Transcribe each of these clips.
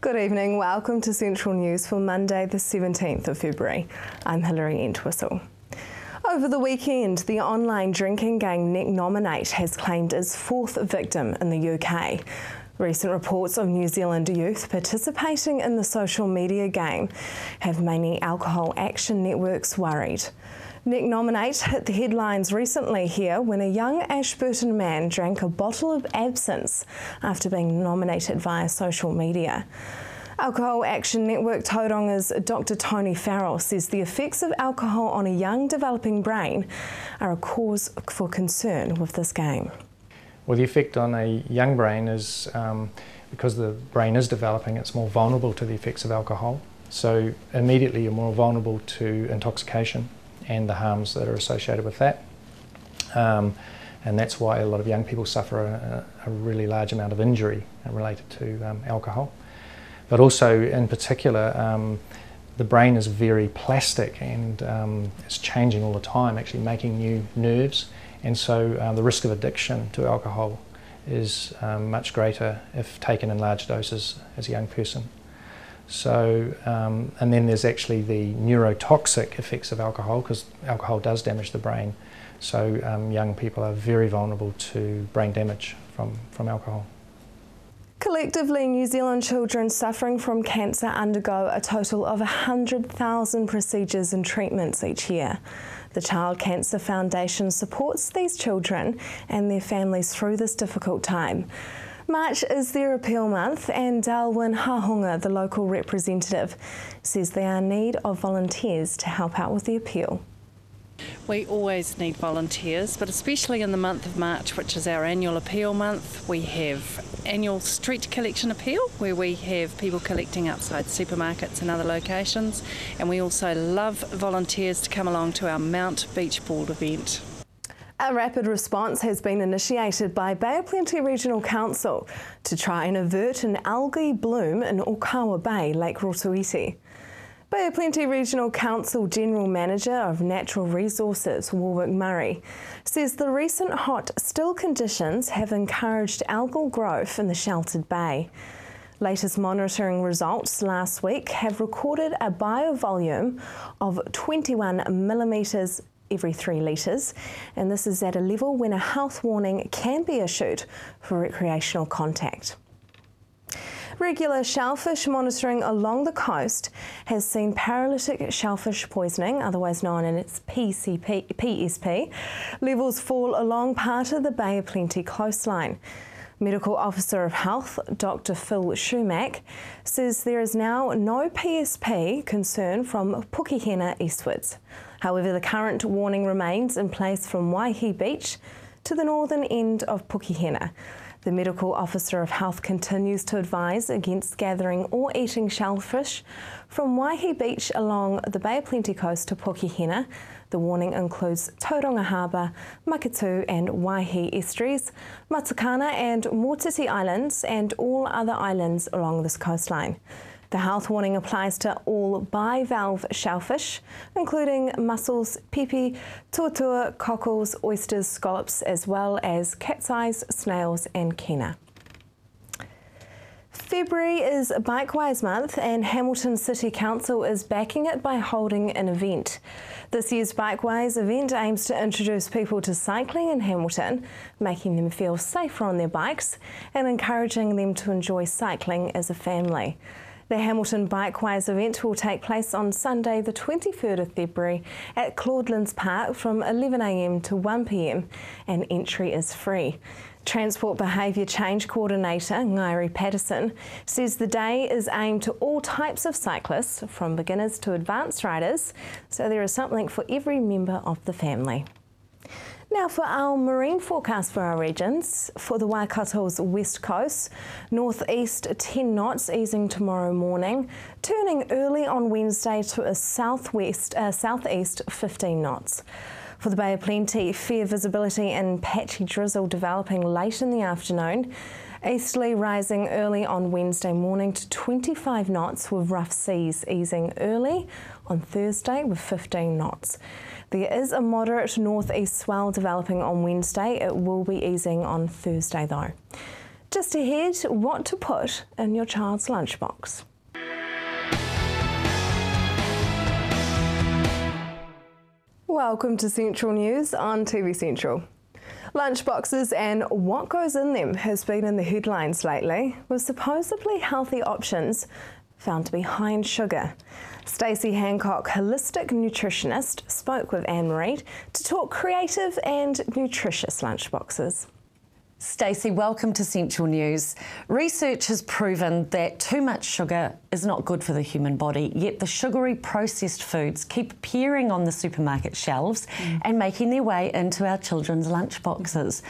Good evening, welcome to Central News for Monday the 17th of February. I'm Hilary Entwistle. Over the weekend, the online drinking gang Nick Nominate has claimed its fourth victim in the UK. Recent reports of New Zealand youth participating in the social media game have many alcohol action networks worried. Nick Nominate hit the headlines recently here when a young Ashburton man drank a bottle of absinthe after being nominated via social media. Alcohol Action Network Tauranga's Dr Tony Farrell says the effects of alcohol on a young developing brain are a cause for concern with this game. Well, the effect on a young brain is, because the brain is developing, it's more vulnerable to the effects of alcohol. So immediately you're more vulnerable to intoxication and the harms that are associated with that. And that's why a lot of young people suffer a really large amount of injury related to alcohol. But also, in particular, the brain is very plastic and it's changing all the time, actually making new nerves. And so the risk of addiction to alcohol is much greater if taken in large doses as a young person. So, and then there's actually the neurotoxic effects of alcohol, because alcohol does damage the brain. So young people are very vulnerable to brain damage from alcohol. Collectively, New Zealand children suffering from cancer undergo a total of 100,000 procedures and treatments each year. The Child Cancer Foundation supports these children and their families through this difficult time. March is their appeal month, and Darwin Hahunga, the local representative, says they are in need of volunteers to help out with the appeal. We always need volunteers, but especially in the month of March, which is our annual appeal month, we have annual street collection appeal, where we have people collecting outside supermarkets and other locations, and we also love volunteers to come along to our Mount Beach Ball event. A rapid response has been initiated by Bay of Plenty Regional Council to try and avert an algae bloom in Okawa Bay, Lake Rotoiti. Bay of Plenty Regional Council General Manager of Natural Resources, Warwick Murray, says the recent hot, still conditions have encouraged algal growth in the sheltered bay. Latest monitoring results last week have recorded a biovolume of 21 millimetres every 3 litres, and this is at a level when a health warning can be issued for recreational contact. Regular shellfish monitoring along the coast has seen paralytic shellfish poisoning, otherwise known as PSP, levels fall along part of the Bay of Plenty coastline. Medical Officer of Health, Dr Phil Shumack, says there is now no PSP concern from Pukehina eastwards. However, the current warning remains in place from Waihi Beach to the northern end of Pukehina. The Medical Officer of Health continues to advise against gathering or eating shellfish from Waihi Beach along the Bay of Plenty coast to Pukehina. The warning includes Tauranga Harbour, Makatu and Waihi estuaries, Matakana and Motiti Islands and all other islands along this coastline. The health warning applies to all bivalve shellfish, including mussels, pipi, tuatua, cockles, oysters, scallops, as well as cat's eyes, snails and kena. February is Bikewise month, and Hamilton City Council is backing it by holding an event. This year's Bikewise event aims to introduce people to cycling in Hamilton, making them feel safer on their bikes and encouraging them to enjoy cycling as a family. The Hamilton Bikewise event will take place on Sunday the 23rd of February at Claudelands Park from 11 AM to 1 PM, and entry is free. Transport Behaviour Change Coordinator Ngairi Patterson says the day is aimed to all types of cyclists, from beginners to advanced riders, so there is something for every member of the family. Now for our marine forecast for our regions. For the Waikato's west coast, northeast 10 knots easing tomorrow morning, turning early on Wednesday to a southeast 15 knots. For the Bay of Plenty, fair visibility and patchy drizzle developing late in the afternoon. Easterly rising early on Wednesday morning to 25 knots with rough seas easing early on Thursday with 15 knots. There is a moderate northeast swell developing on Wednesday. It will be easing on Thursday though. just ahead, what to put in your child's lunchbox. Welcome to Central News on TV Central. Lunchboxes and what goes in them has been in the headlines lately, with supposedly healthy options found to be high in sugar. Stacey Hancock, holistic nutritionist, spoke with Anne Marie to talk creative and nutritious lunchboxes. Stacey, welcome to Central News. Research has proven that too much sugar is not good for the human body, yet the sugary processed foods keep appearing on the supermarket shelves and making their way into our children's lunchboxes.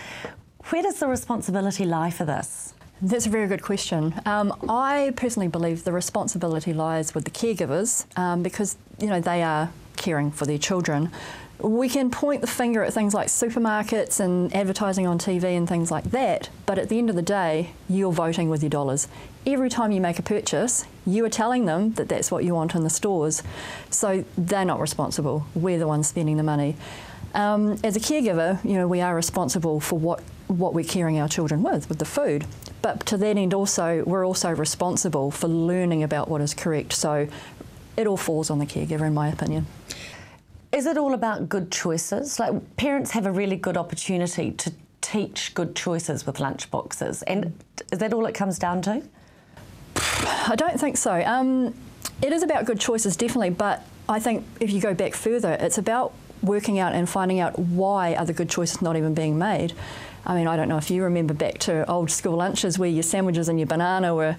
Where does the responsibility lie for this? That's a very good question. I personally believe the responsibility lies with the caregivers because, you know, they are caring for their children. We can point the finger at things like supermarkets and advertising on TV and things like that, but at the end of the day, you're voting with your dollars. Every time you make a purchase, you are telling them that that's what you want in the stores. So they're not responsible. We're the ones spending the money. As a caregiver, you know, we are responsible for what we're caring our children with the food. But to that end also, we're also responsible for learning about what is correct. So it all falls on the caregiver, in my opinion. Is it all about good choices? Like, parents have a really good opportunity to teach good choices with lunchboxes, and is that all it comes down to? I don't think so. It is about good choices, definitely, but I think if you go back further, it's about working out and finding out why are the good choices not even being made. I mean, I don't know if you remember back to old school lunches where your sandwiches and your banana were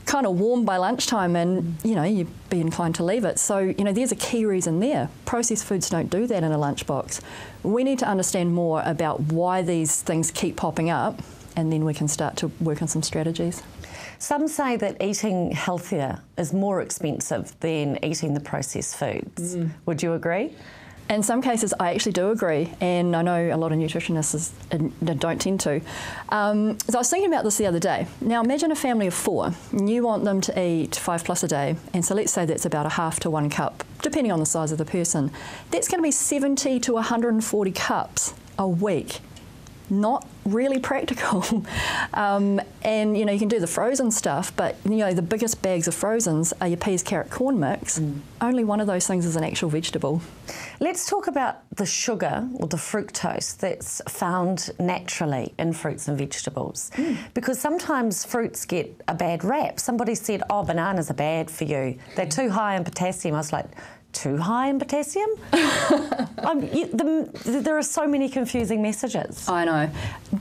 kind of warm by lunchtime and, you know, you'd be inclined to leave it. So, you know, there's a key reason there. Processed foods don't do that in a lunchbox. We need to understand more about why these things keep popping up, and then we can start to work on some strategies. Some say that eating healthier is more expensive than eating the processed foods. Would you agree? In some cases, I actually do agree, and I know a lot of nutritionists don't tend to. So I was thinking about this the other day. Now, imagine a family of 4, and you want them to eat 5+ a day, and so let's say that's about a half to 1 cup, depending on the size of the person. That's going to be 70 to 140 cups a week. Not really practical. And, you know, you can do the frozen stuff, but, you know, the biggest bags of frozens are your peas, carrot, corn mix. Only one of those things is an actual vegetable. Let's talk about the sugar, or the fructose, that's found naturally in fruits and vegetables. Because sometimes fruits get a bad rap. Somebody said, oh, bananas are bad for you. They're too high in potassium. I was like, too high in potassium? There are so many confusing messages. I know.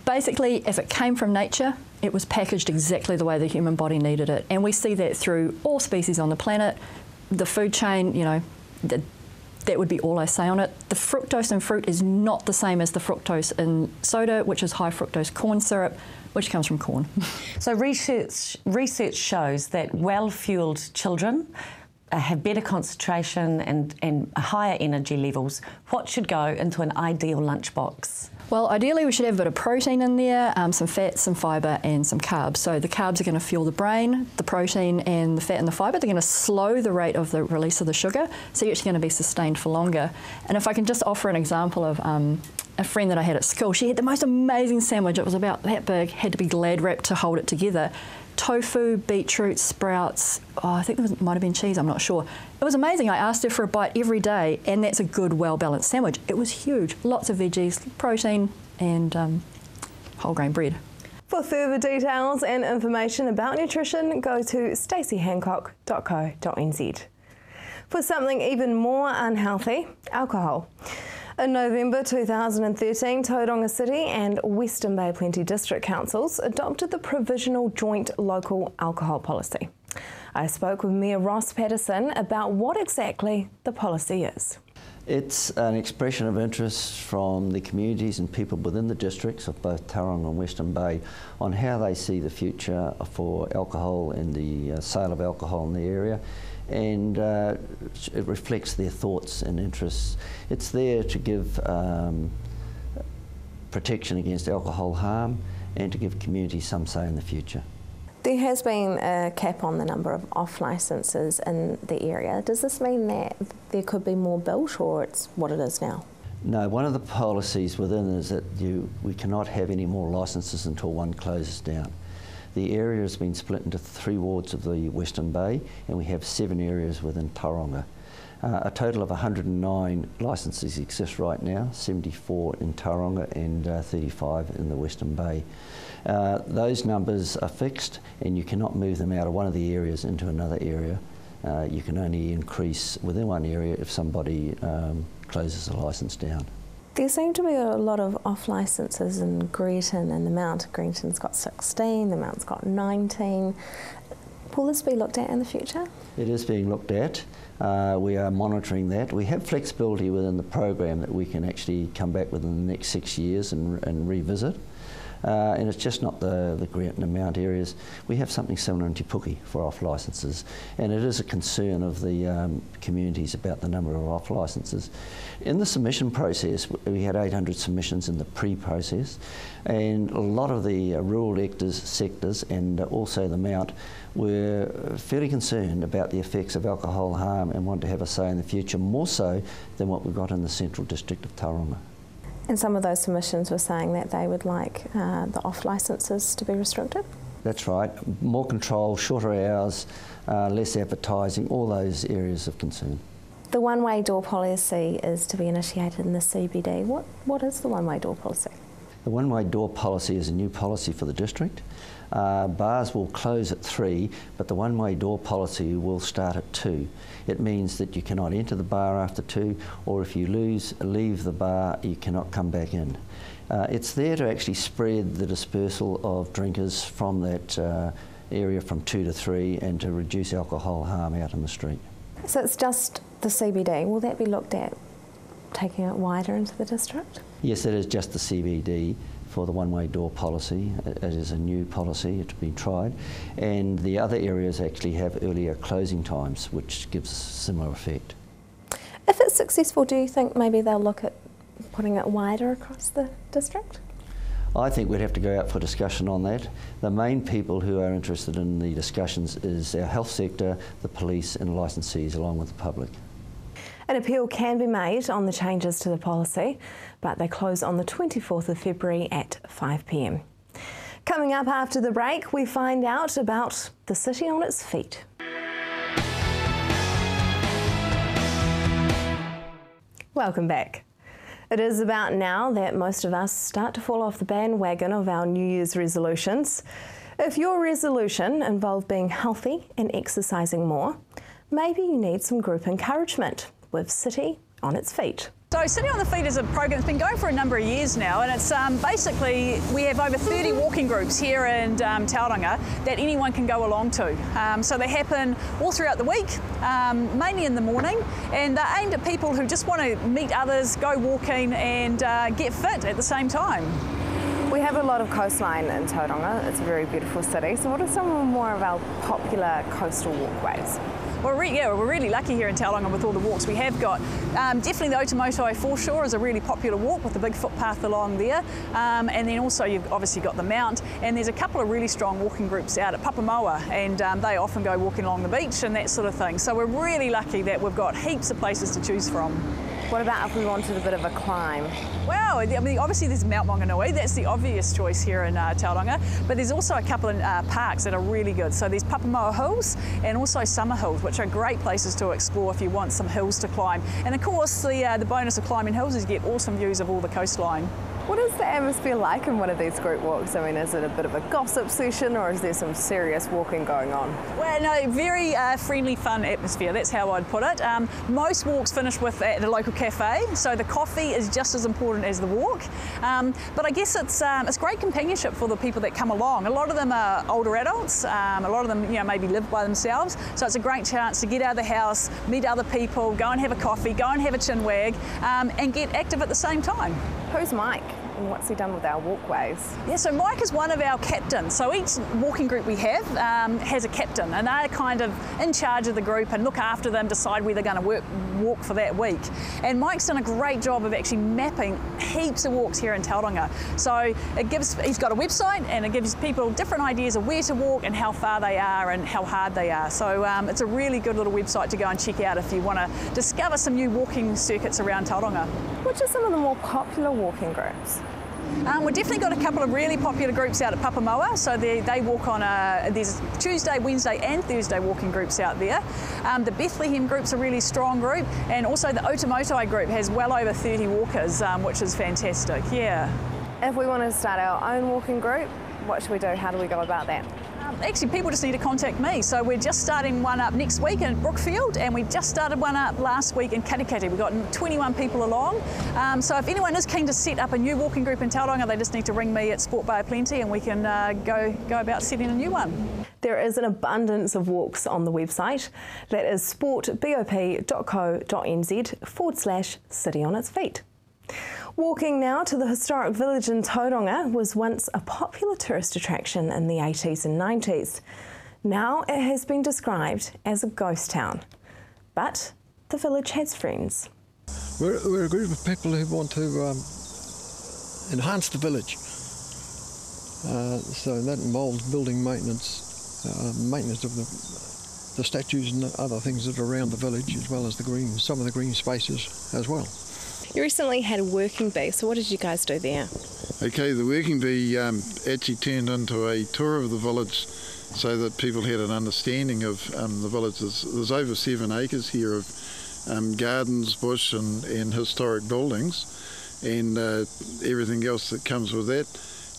Basically, if it came from nature, it was packaged exactly the way the human body needed it. And we see that through all species on the planet. The food chain, you know, that would be all I say on it. The fructose in fruit is not the same as the fructose in soda, which is high fructose corn syrup, which comes from corn. So research shows that well-fueled children have better concentration and higher energy levels. What should go into an ideal lunchbox? Well, ideally we should have a bit of protein in there, some fat, some fibre and some carbs. So the carbs are going to fuel the brain, the protein and the fat and the fibre, they're going to slow the rate of the release of the sugar, so you're actually going to be sustained for longer. And if I can just offer an example of a friend that I had at school, she had the most amazing sandwich. It was about that big, had to be Glad wrapped to hold it together. Tofu, beetroot, sprouts, I think there might have been cheese, I'm not sure. It was amazing. I asked her for a bite every day, and that's a good, well-balanced sandwich. It was huge. Lots of veggies, protein, and whole grain bread. For further details and information about nutrition, go to staceyhancock.co.nz. For something even more unhealthy, alcohol. In November 2013, Tauranga City and Western Bay Plenty District Councils adopted the Provisional Joint Local Alcohol Policy. I spoke with Mayor Ross Patterson about what exactly the policy is. It's an expression of interest from the communities and people within the districts of both Tauranga and Western Bay on how they see the future for alcohol and the sale of alcohol in the area. And it reflects their thoughts and interests. It's there to give protection against alcohol harm and to give communities some say in the future. There has been a cap on the number of off licences in the area. Does this mean that there could be more built, or it's what it is now? No, one of the policies within is that we cannot have any more licences until one closes down. The area has been split into 3 wards of the Western Bay, and we have 7 areas within Tauranga. A total of 109 licences exist right now, 74 in Tauranga and 35 in the Western Bay. Those numbers are fixed, and you cannot move them out of one of the areas into another area. You can only increase within one area if somebody closes a licence down. There seem to be a lot of off licences in Greeton and the Mount. Greeton's got 16, the Mount's got 19. Will this be looked at in the future? It is being looked at. We are monitoring that. We have flexibility within the program that we can actually come back within the next 6 years and revisit. And it's just not the Greeton and Mount areas. We have something similar in Te Puke for off licences, and it is a concern of the communities about the number of off licences. In the submission process, we had 800 submissions in the pre-process, and a lot of the rural sectors and also the Mount were fairly concerned about the effects of alcohol harm and want to have a say in the future, more so than what we've got in the Central District of Tauranga. And some of those submissions were saying that they would like the off licences to be restricted? That's right. More control, shorter hours, less advertising, all those areas of concern. The one-way door policy is to be initiated in the CBD. What is the one-way door policy? The one-way door policy is a new policy for the district. Bars will close at 3, but the one-way door policy will start at 2. It means that you cannot enter the bar after 2, or if you leave the bar, you cannot come back in. It's there to actually spread the dispersal of drinkers from that area from 2 to 3 and to reduce alcohol harm out in the street. So it's just the CBD. Will that be looked at, taking it wider into the district? Yes, it is just the CBD for the one-way door policy. It is a new policy, it's been tried, and the other areas actually have earlier closing times, which gives a similar effect. If it's successful, do you think maybe they'll look at putting it wider across the district? I think we'd have to go out for discussion on that. The main people who are interested in the discussions is our health sector, the police and licensees, along with the public. An appeal can be made on the changes to the policy, but they close on the 24th of February at 5 p.m. Coming up after the break, we find out about the city on its feet. Welcome back. It is about now that most of us start to fall off the bandwagon of our New Year's resolutions. If your resolution involved being healthy and exercising more, maybe you need some group encouragement with City on its Feet. So City on the Feet is a program that's been going for a number of years now, and it's basically we have over 30 walking groups here in Tauranga that anyone can go along to. So they happen all throughout the week, mainly in the morning, and they're aimed at people who just want to meet others, go walking and get fit at the same time. We have a lot of coastline in Tauranga. It's a very beautiful city. So what are some more of our popular coastal walkways? Well, we're really lucky here in Tauranga with all the walks we have got. Definitely the Otomoto Foreshore is a really popular walk with a big footpath along there. And then also you've obviously got the Mount, and there's a couple of really strong walking groups out at Papamoa, and they often go walking along the beach and that sort of thing. So we're really lucky that we've got heaps of places to choose from. What about if we wanted a bit of a climb? Well, I mean, obviously there's Mount Maunganui, that's the obvious choice here in Tauranga, but there's also a couple of parks that are really good. So there's Papamoa Hills and also Summer Hills, which are great places to explore if you want some hills to climb. And of course, the bonus of climbing hills is you get awesome views of all the coastline. What is the atmosphere like in one of these group walks? I mean, is it a bit of a gossip session, or is there some serious walking going on? Well, no, very friendly, fun atmosphere. That's how I'd put it. Most walks finish with at a local cafe, so the coffee is just as important as the walk. But I guess it's great companionship for the people that come along. A lot of them are older adults. A lot of them, maybe live by themselves. So it's a great chance to get out of the house, meet other people, go and have a coffee, go and have a chin wag, and get active at the same time. Who's Mike? And what's he done with our walkways? Yeah, so Mike is one of our captains. So each walking group we have has a captain, and they're kind of in charge of the group and look after them, decide where they're going to walk for that week. And Mike's done a great job of actually mapping heaps of walks here in Tauranga. So he's got a website, and it gives people different ideas of where to walk and how far they are and how hard they are. So it's a really good little website to go and check out if you want to discover some new walking circuits around Tauranga. Which are some of the more popular walking groups? We've definitely got a couple of really popular groups out at Papamoa, so they walk on there's Tuesday, Wednesday and Thursday walking groups out there. The Bethlehem group's a really strong group, and also the Otamotai group has well over 30 walkers, which is fantastic, yeah. If we want to start our own walking group, what should we do? How do we go about that? Actually, people just need to contact me. So we're just starting one up next week in Brookfield, and we just started one up last week in Katikati. We've got 21 people along. So if anyone is keen to set up a new walking group in Tauranga, they just need to ring me at Sport Bay Plenty, and we can go about setting a new one. There is an abundance of walks on the website. That is sportbop.co.nz/City on its Feet. Walking now to the historic village in Tauranga was once a popular tourist attraction in the 80s and 90s. Now it has been described as a ghost town. But the village has friends. We're a group of people who want to enhance the village. So that involves building maintenance of the statues and other things that are around the village, as well as some of the green spaces as well. You recently had a working bee, so what did you guys do there? Okay, the working bee actually turned into a tour of the village so that people had an understanding of the village. There's over 7 acres here of gardens, bush and historic buildings and everything else that comes with that.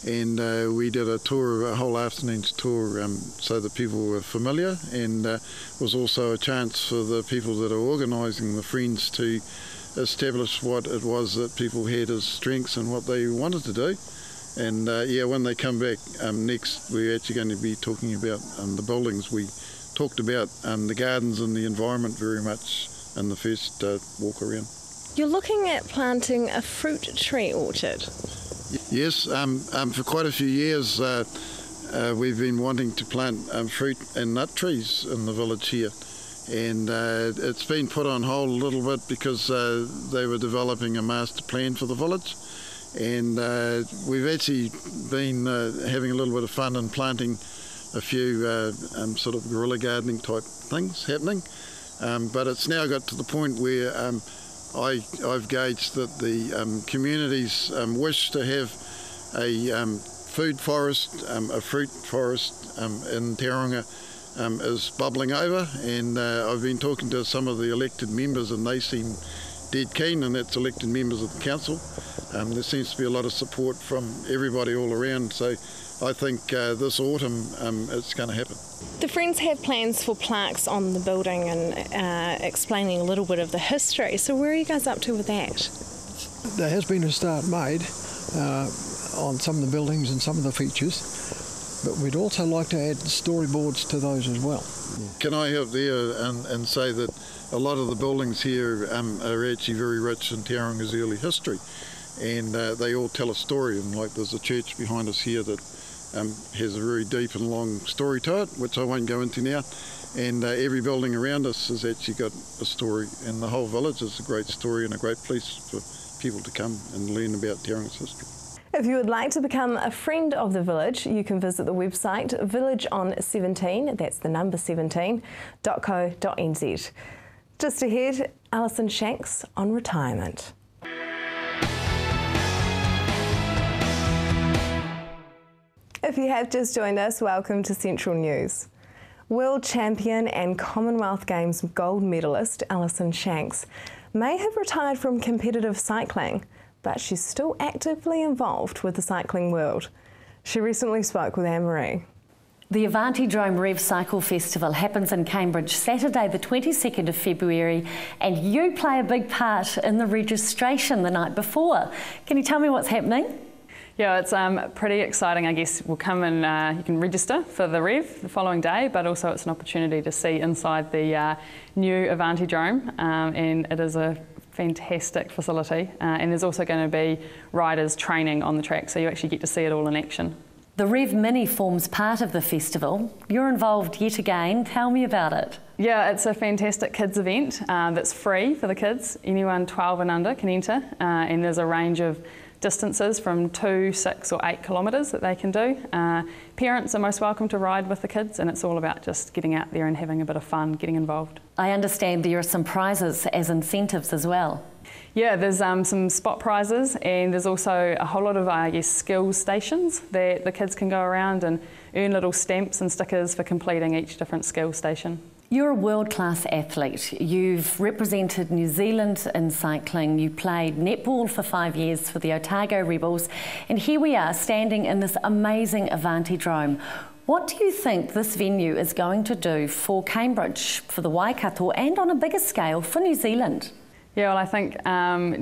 And we did a whole afternoon's tour so that people were familiar, and was also a chance for the people that are organising the Friends to establish what it was that people had as strengths and what they wanted to do. And when they come back next, we're actually going to be talking about the buildings. We talked about the gardens and the environment very much in the first walk around. You're looking at planting a fruit tree orchard. Yes, for quite a few years we've been wanting to plant fruit and nut trees in the village here. And it's been put on hold a little bit because they were developing a master plan for the village, and we've actually been having a little bit of fun and planting a few sort of guerrilla gardening type things happening, but it's now got to the point where I've gauged that the community's wish to have a food forest, a fruit forest in Tauranga is bubbling over, and I've been talking to some of the elected members and they seem dead keen, and that's elected members of the council. There seems to be a lot of support from everybody all around, so I think this autumn it's going to happen. The Friends have plans for plaques on the building and explaining a little bit of the history, so where are you guys up to with that? There has been a start made on some of the buildings and some of the features, but we'd also like to add storyboards to those as well. Can I help there and say that a lot of the buildings here are actually very rich in Tauranga's early history, and they all tell a story, and like there's a church behind us here that has a very deep and long story to it, which I won't go into now, and every building around us has actually got a story, and the whole village is a great story and a great place for people to come and learn about Tauranga's history. If you would like to become a friend of the village, you can visit the website villageon17, that's the number 17.co.nz. Just ahead, Alison Shanks on retirement. If you have just joined us, welcome to Central News. World champion and Commonwealth Games gold medalist Alison Shanks may have retired from competitive cycling, but she's still actively involved with the cycling world. She recently spoke with Anne-Marie. The Avantidrome Rev Cycle Festival happens in Cambridge Saturday the 22nd of February, and you play a big part in the registration the night before. Can you tell me what's happening? Yeah, it's pretty exciting. I guess we'll come and you can register for the Rev the following day, but also it's an opportunity to see inside the new Avantidrome, and it is a fantastic facility, and there's also going to be riders training on the track, so you actually get to see it all in action. The Rev Mini forms part of the festival. You're involved yet again. Tell me about it. Yeah, it's a fantastic kids event that's free for the kids. Anyone 12 and under can enter, and there's a range of distances from 2, 6 or 8 kilometres that they can do. Parents are most welcome to ride with the kids, and it's all about just getting out there and having a bit of fun, getting involved. I understand there are some prizes as incentives as well. Yeah, there's some spot prizes, and there's also a whole lot of, skills stations that the kids can go around and earn little stamps and stickers for completing each different skill station. You're a world-class athlete. You've represented New Zealand in cycling. You played netball for 5 years for the Otago Rebels, and here we are standing in this amazing Avantidrome. What do you think this venue is going to do for Cambridge, for the Waikato, and on a bigger scale for New Zealand? Yeah, well, I think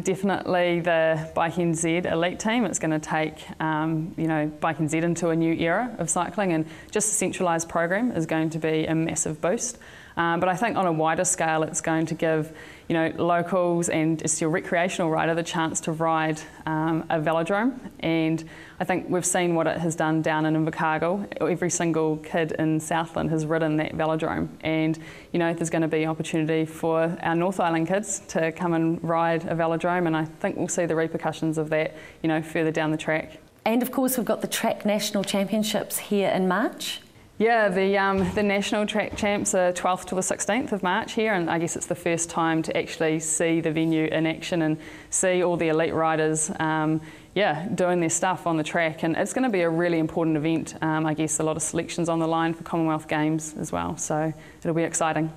definitely the Bike NZ elite team, it's going to take, Bike NZ into a new era of cycling, and just a centralised program is going to be a massive boost. But I think on a wider scale, it's going to give, locals and just your recreational rider the chance to ride a velodrome. And I think we've seen what it has done down in Invercargill. Every single kid in Southland has ridden that velodrome. And, there's going to be opportunity for our North Island kids to come and ride a velodrome. And I think we'll see the repercussions of that, further down the track. And of course, we've got the Track National Championships here in March. Yeah, the National Track Champs are 12th to the 16th of March here, and I guess it's the first time to actually see the venue in action and see all the elite riders doing their stuff on the track. And it's going to be a really important event. I guess a lot of selections on the line for Commonwealth Games as well, so it'll be exciting.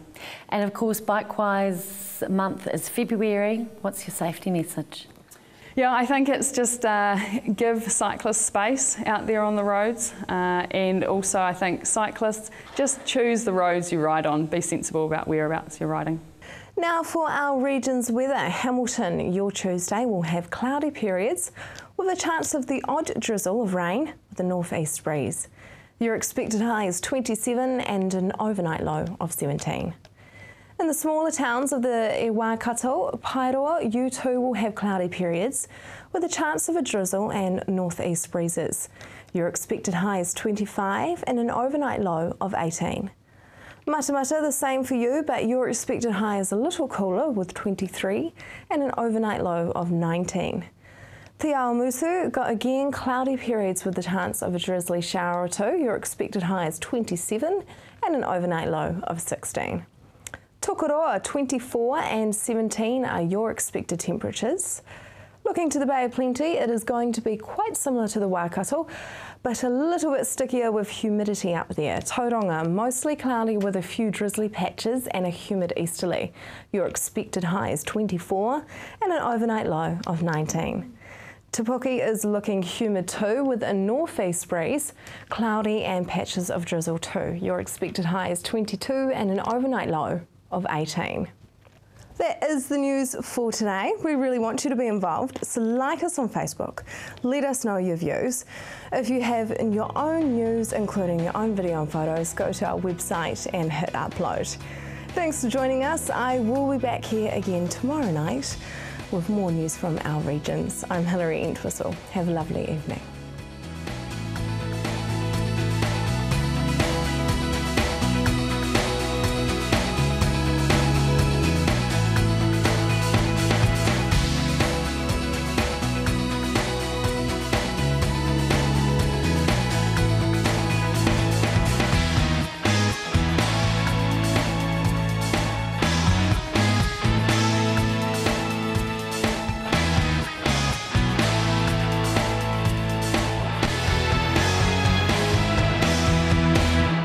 And of course, Bikewise month is February. What's your safety message? Yeah, I think it's just give cyclists space out there on the roads, and also I think cyclists just choose the roads you ride on, be sensible about whereabouts you're riding. Now for our region's weather, Hamilton, your Tuesday will have cloudy periods with a chance of the odd drizzle of rain with a northeast breeze. Your expected high is 27 and an overnight low of 17. In the smaller towns of the Waikato, Paeroa, you too will have cloudy periods with a chance of a drizzle and northeast breezes. Your expected high is 25 and an overnight low of 18. Matamata, the same for you, but your expected high is a little cooler with 23 and an overnight low of 19. Te Awamutu got again cloudy periods with a chance of a drizzly shower or two. Your expected high is 27 and an overnight low of 16. Tokoroa, 24 and 17 are your expected temperatures. Looking to the Bay of Plenty, it is going to be quite similar to the Waikato, but a little bit stickier with humidity up there. Tauranga, mostly cloudy with a few drizzly patches and a humid easterly. Your expected high is 24 and an overnight low of 19. Te Puke is looking humid too with a northeast breeze, cloudy and patches of drizzle too. Your expected high is 22 and an overnight low of 18. That is the news for today. We really want you to be involved, so like us on Facebook, let us know your views. If you have your own news, including your own video and photos, go to our website and hit upload. Thanks for joining us. I will be back here again tomorrow night with more news from our regions. I'm Hilary Entwistle. Have a lovely evening.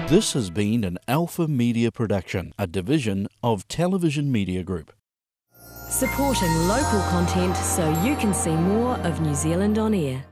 This has been an Alpha Media production, a division of Television Media Group. Supporting local content so you can see more of New Zealand on air.